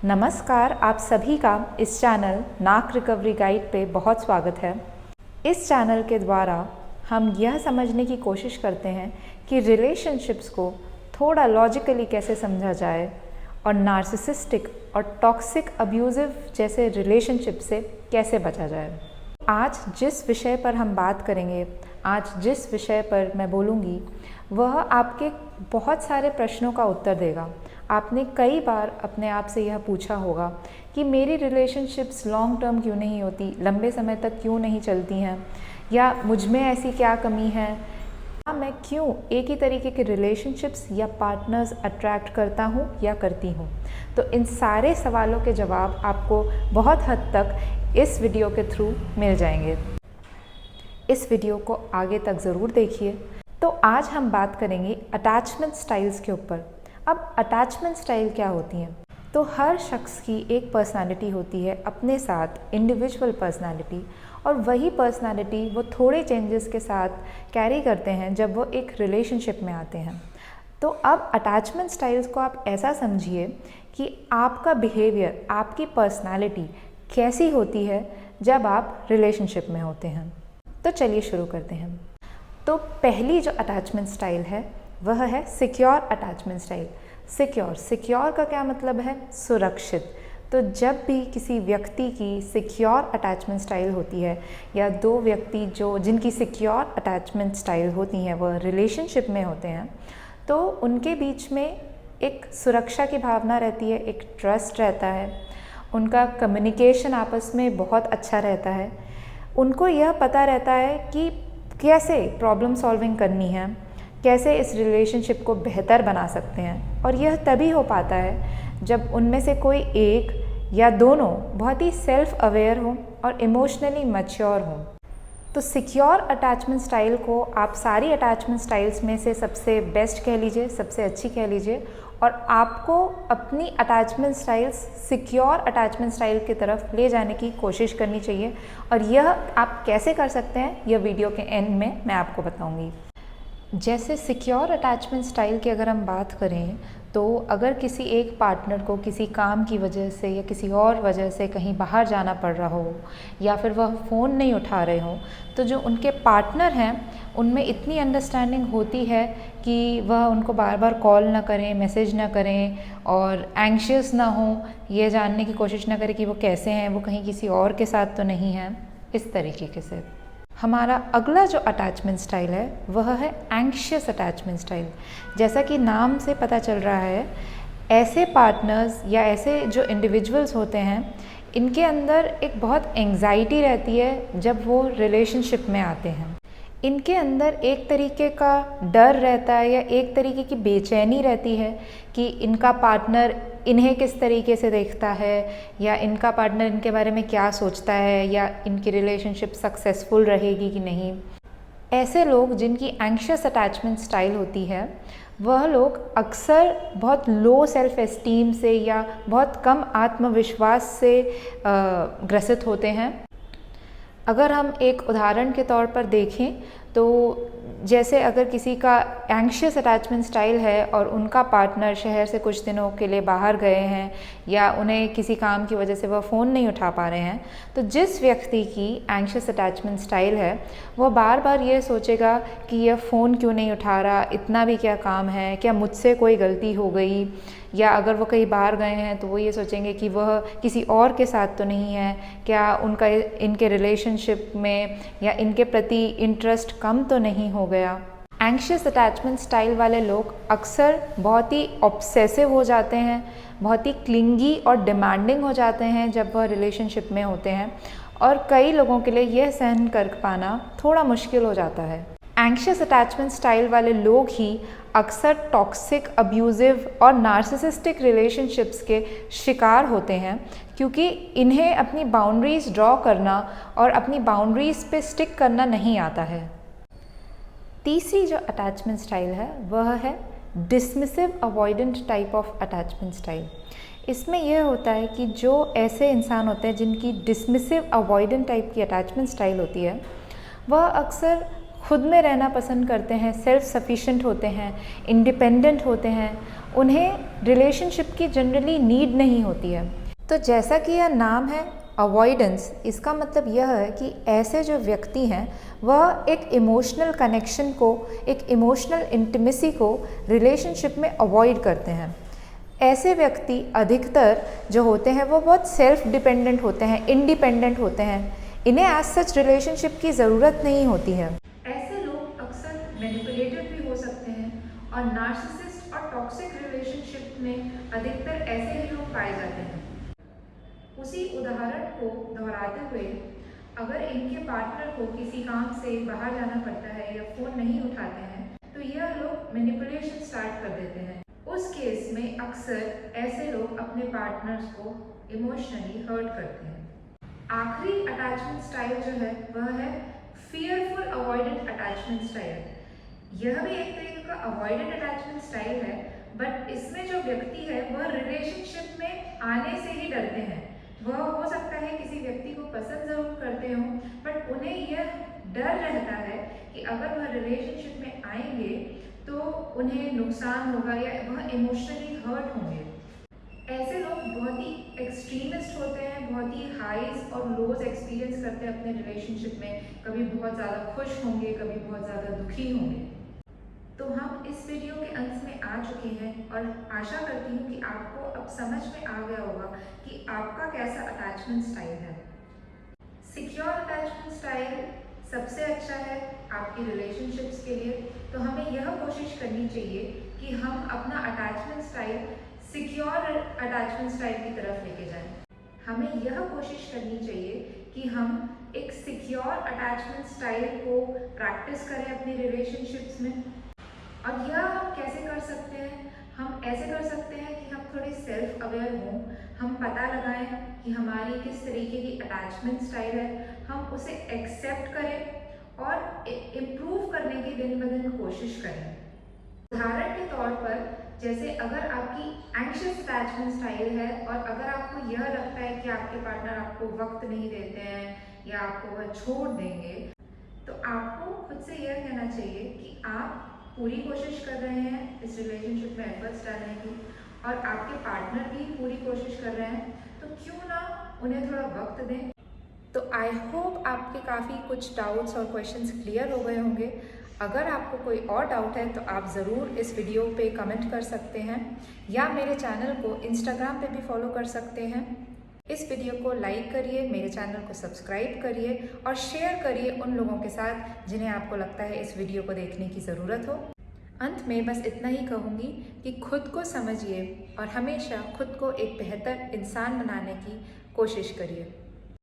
नमस्कार, आप सभी का इस चैनल नाक रिकवरी गाइड पे बहुत स्वागत है। इस चैनल के द्वारा हम यह समझने की कोशिश करते हैं कि रिलेशनशिप्स को थोड़ा लॉजिकली कैसे समझा जाए और नार्सिसिस्टिक और टॉक्सिक अब्यूजिव जैसे रिलेशनशिप से कैसे बचा जाए। आज जिस विषय पर हम बात करेंगे, आज जिस विषय पर मैं बोलूँगी, वह आपके बहुत सारे प्रश्नों का उत्तर देगा। आपने कई बार अपने आप से यह पूछा होगा कि मेरी रिलेशनशिप्स लॉन्ग टर्म क्यों नहीं होती, लंबे समय तक क्यों नहीं चलती हैं, या मुझ में ऐसी क्या कमी है, या मैं क्यों एक ही तरीके के रिलेशनशिप्स या पार्टनर्स अट्रैक्ट करता हूँ या करती हूँ। तो इन सारे सवालों के जवाब आपको बहुत हद तक इस वीडियो के थ्रू मिल जाएंगे। इस वीडियो को आगे तक ज़रूर देखिए। तो आज हम बात करेंगे अटैचमेंट स्टाइल्स के ऊपर। अब अटैचमेंट स्टाइल क्या होती हैं? तो हर शख्स की एक पर्सनालिटी होती है अपने साथ, इंडिविजुअल पर्सनालिटी, और वही पर्सनालिटी वो थोड़े चेंजेस के साथ कैरी करते हैं जब वो एक रिलेशनशिप में आते हैं। तो अब अटैचमेंट स्टाइल्स को आप ऐसा समझिए कि आपका बिहेवियर, आपकी पर्सनालिटी कैसी होती है जब आप रिलेशनशिप में होते हैं। तो चलिए शुरू करते हैं। तो पहली जो अटैचमेंट स्टाइल है वह है सिक्योर अटैचमेंट स्टाइल। सिक्योर का क्या मतलब है? सुरक्षित। तो जब भी किसी व्यक्ति की सिक्योर अटैचमेंट स्टाइल होती है, या दो व्यक्ति जिनकी सिक्योर अटैचमेंट स्टाइल होती हैं वह रिलेशनशिप में होते हैं, तो उनके बीच में एक सुरक्षा की भावना रहती है, एक ट्रस्ट रहता है, उनका कम्युनिकेशन आपस में बहुत अच्छा रहता है, उनको यह पता रहता है कि कैसे प्रॉब्लम सॉल्विंग करनी है, कैसे इस रिलेशनशिप को बेहतर बना सकते हैं। और यह तभी हो पाता है जब उनमें से कोई एक या दोनों बहुत ही सेल्फ अवेयर हों और इमोशनली मैच्योर हों। तो सिक्योर अटैचमेंट स्टाइल को आप सारी अटैचमेंट स्टाइल्स में से सबसे बेस्ट कह लीजिए, सबसे अच्छी कह लीजिए, और आपको अपनी attachment styles secure attachment style की तरफ ले जाने की कोशिश करनी चाहिए। और यह आप कैसे कर सकते हैं, यह वीडियो के एंड में मैं आपको बताऊंगी। जैसे सिक्योर अटैचमेंट स्टाइल की अगर हम बात करें, तो अगर किसी एक पार्टनर को किसी काम की वजह से या किसी और वजह से कहीं बाहर जाना पड़ रहा हो, या फिर वह फ़ोन नहीं उठा रहे हों, तो जो उनके पार्टनर हैं उनमें इतनी अंडरस्टैंडिंग होती है कि वह उनको बार बार कॉल ना करें, मैसेज ना करें, और एंग्शियस ना हो, ये जानने की कोशिश ना करें कि वो कैसे हैं, वो कहीं किसी और के साथ तो नहीं हैं। इस तरीके से हमारा अगला जो अटैचमेंट स्टाइल है वह है एंग्शियस अटैचमेंट स्टाइल। जैसा कि नाम से पता चल रहा है, ऐसे पार्टनर्स या ऐसे जो इंडिविजुअल्स होते हैं, इनके अंदर एक बहुत एंग्जाइटी रहती है जब वो रिलेशनशिप में आते हैं। इनके अंदर एक तरीके का डर रहता है या एक तरीके की बेचैनी रहती है कि इनका पार्टनर इन्हें किस तरीके से देखता है, या इनका पार्टनर इनके बारे में क्या सोचता है, या इनकी रिलेशनशिप सक्सेसफुल रहेगी कि नहीं। ऐसे लोग जिनकी एंग्शियस अटैचमेंट स्टाइल होती है, वह लोग अक्सर बहुत लो सेल्फ एस्टीम से या बहुत कम आत्मविश्वास से ग्रसित होते हैं। अगर हम एक उदाहरण के तौर पर देखें, तो जैसे अगर किसी का एंग्शियस अटैचमेंट स्टाइल है और उनका पार्टनर शहर से कुछ दिनों के लिए बाहर गए हैं, या उन्हें किसी काम की वजह से वह फ़ोन नहीं उठा पा रहे हैं, तो जिस व्यक्ति की एंग्शियस अटैचमेंट स्टाइल है वह बार बार ये सोचेगा कि यह फ़ोन क्यों नहीं उठा रहा, इतना भी क्या काम है, क्या मुझसे कोई गलती हो गई, या अगर वो कहीं बाहर गए हैं तो वो ये सोचेंगे कि वह किसी और के साथ तो नहीं है, क्या उनका इनके रिलेशनशिप में या इनके प्रति इंटरेस्ट कम तो नहीं हो गया। एंग्शियस अटैचमेंट स्टाइल वाले लोग अक्सर बहुत ही ऑब्सेसिव हो जाते हैं, बहुत ही क्लिंगी और डिमांडिंग हो जाते हैं जब वह रिलेशनशिप में होते हैं, और कई लोगों के लिए यह सहन कर पाना थोड़ा मुश्किल हो जाता है। एंग्शियस अटैचमेंट स्टाइल वाले लोग ही अक्सर टॉक्सिक, अब्यूजिव और नार्सिसिस्टिक रिलेशनशिप्स के शिकार होते हैं, क्योंकि इन्हें अपनी बाउंड्रीज ड्रॉ करना और अपनी बाउंड्रीज पे स्टिक करना नहीं आता है। तीसरी जो अटैचमेंट स्टाइल है वह है dismissive avoidant type of attachment style. इसमें यह होता है कि जो ऐसे इंसान होते हैं जिनकी डिसमिसिव अवॉइडेंट टाइप की अटैचमेंट स्टाइल होती है, वह अक्सर खुद में रहना पसंद करते हैं, सेल्फ सफिशिएंट होते हैं, इंडिपेंडेंट होते हैं, उन्हें रिलेशनशिप की जनरली नीड नहीं होती है। तो जैसा कि यह नाम है अवॉइडेंस, इसका मतलब यह है कि ऐसे जो व्यक्ति हैं वह एक इमोशनल कनेक्शन को, एक इमोशनल इंटीमेसी को रिलेशनशिप में अवॉइड करते हैं। ऐसे व्यक्ति अधिकतर जो होते हैं वो बहुत सेल्फ डिपेंडेंट होते हैं, इंडिपेंडेंट होते हैं। इन्हें एज सच रिलेशनशिप की ज़रूरत नहीं होती है। ऐसे लोग अक्सर मैनिपुलेटिव भी हो सकते हैं और नार्सिसिस्ट और टॉक्सिक रिलेशनशिप में अधिकतर ऐसे ही लोग पाए जाते हैं। उसी उदाहरण को दोहराते हुए, अगर इनके पार्टनर को किसी काम से बाहर जाना पड़ता है या फ़ोन नहीं उठाते हैं तो यह लोग मैनिपुलेशन स्टार्ट कर देते हैं। उस केस में अक्सर ऐसे लोग अपने पार्टनर्स को इमोशनली हर्ट करते हैं। आखिरी अटैचमेंट स्टाइल जो है वह है फियरफुल अवॉइडेंट अटैचमेंट स्टाइल। यह भी एक तरीके का अवॉइडेंट अटैचमेंट स्टाइल है, बट इसमें जो व्यक्ति है वह रिलेशनशिप में आने से ही डरते हैं। वह हो सकता है किसी व्यक्ति को पसंद ज़रूर करते हों, बट उन्हें यह डर रहता है कि अगर वह रिलेशनशिप में आएंगे तो उन्हें नुकसान होगा या वह इमोशनली हर्ट होंगे। ऐसे लोग बहुत ही एक्सट्रीमिस्ट होते हैं, बहुत ही हाईज और लोज एक्सपीरियंस करते हैं अपने रिलेशनशिप में। कभी बहुत ज़्यादा खुश होंगे, कभी बहुत ज़्यादा दुखी होंगे। तो हम इस वीडियो के अंत में आ चुके हैं और आशा करती हूँ कि आपको अब समझ में आ गया होगा कि आपका कैसा अटैचमेंट स्टाइल है। सिक्योर अटैचमेंट स्टाइल सबसे अच्छा है आपकी रिलेशनशिप्स के लिए। तो हमें यह कोशिश करनी चाहिए कि हम अपना attachment style secure attachment style की तरफ लेके जाएं। हमें यह कोशिश करनी चाहिए कि हम एक सिक्योर अटैचमेंट स्टाइल को प्रैक्टिस करें अपनी रिलेशनशिप्स में। और यह हम कैसे कर सकते हैं? हम ऐसे कर सकते हैं कि हम थोड़े सेल्फ अवेयर हों, हम पता लगाएं कि हमारी किस तरीके की अटैचमेंट स्टाइल है, हम उसे एक्सेप्ट करें और इम्प्रूव करने की दिन ब दिन कोशिश करें। उदाहरण के तौर पर, जैसे अगर आपकी एंग्शियस अटैचमेंट स्टाइल है और अगर आपको यह लगता है कि आपके पार्टनर आपको वक्त नहीं देते हैं या आपको वह छोड़ देंगे, तो आपको खुद से यह कहना चाहिए कि आप पूरी कोशिश कर रहे हैं इस रिलेशनशिप में एफर्ट्स डालने की और आपके पार्टनर भी पूरी कोशिश कर रहे हैं, तो क्यों ना उन्हें थोड़ा वक्त दें। तो आई होप आपके काफ़ी कुछ डाउट्स और क्वेश्चंस क्लियर हो गए होंगे। अगर आपको कोई और डाउट है तो आप ज़रूर इस वीडियो पे कमेंट कर सकते हैं या मेरे चैनल को इंस्टाग्राम पे भी फॉलो कर सकते हैं। इस वीडियो को लाइक करिए, मेरे चैनल को सब्सक्राइब करिए और शेयर करिए उन लोगों के साथ जिन्हें आपको लगता है इस वीडियो को देखने की ज़रूरत हो। अंत में बस इतना ही कहूँगी कि खुद को समझिए और हमेशा खुद को एक बेहतर इंसान बनाने की कोशिश करिए।